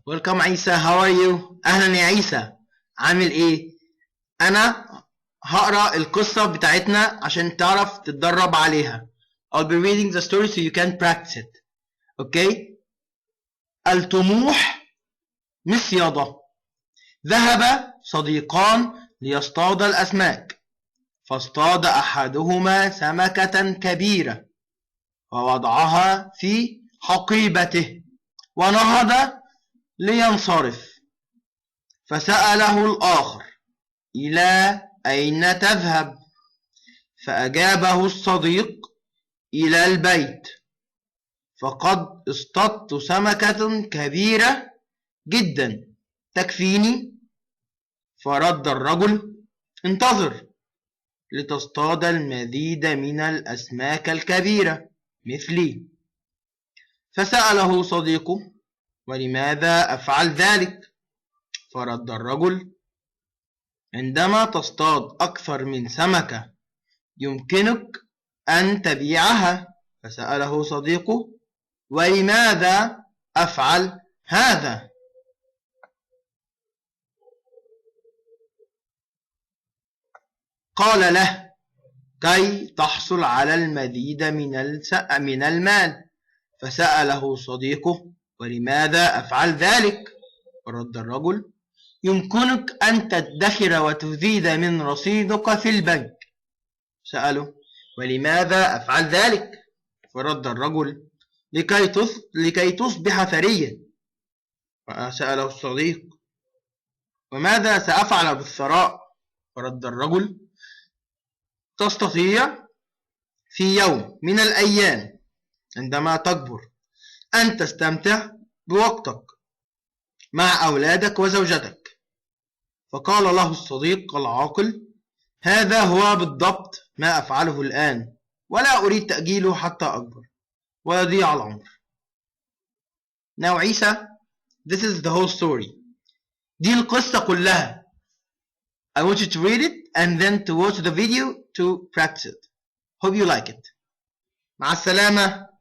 Welcome عيسى. How are you? أهلا يا عيسى. عامل إيه؟ أنا هقرأ القصة بتاعتنا عشان تعرف تتدرب عليها. I'll be reading the story so you can practice it. Okay? الطموح مصيدة. ذهب صديقان ليصطاد الأسماك، فاصطاد أحدهما سمكة كبيرة ووضعها في حقيبته ونهض لينصرف، فسأله الآخر: إلى أين تذهب؟ فأجابه الصديق: إلى البيت، فقد اصطدت سمكة كبيرة جدا تكفيني. فرد الرجل: انتظر لتصطاد المزيد من الأسماك الكبيرة مثلي. فسأله صديقه: ولماذا أفعل ذلك؟ فرد الرجل: عندما تصطاد أكثر من سمكة يمكنك أن تبيعها. فسأله صديقه: ولماذا أفعل هذا؟ قال له: كي تحصل على المزيد من المال. فسأله صديقه: ولماذا أفعل ذلك؟ فرد الرجل: يمكنك أن تدخر وتزيد من رصيدك في البنك. سأله: ولماذا أفعل ذلك؟ فرد الرجل: لكي تصبح ثريا. فسأله الصديق: وماذا سأفعل بالثراء؟ فرد الرجل: تستطيع في يوم من الأيام عندما تكبر أن تستمتع بوقتك مع أولادك وزوجتك. فقال له الصديق العاقل: هذا هو بالضبط ما أفعله الآن، ولا أريد تأجيله حتى أكبر ويضيع العمر. Now عيسى, this is the whole story. دي القصة كلها. I want you to read it and then to watch the video to practice it. Hope you like it. مع السلامة.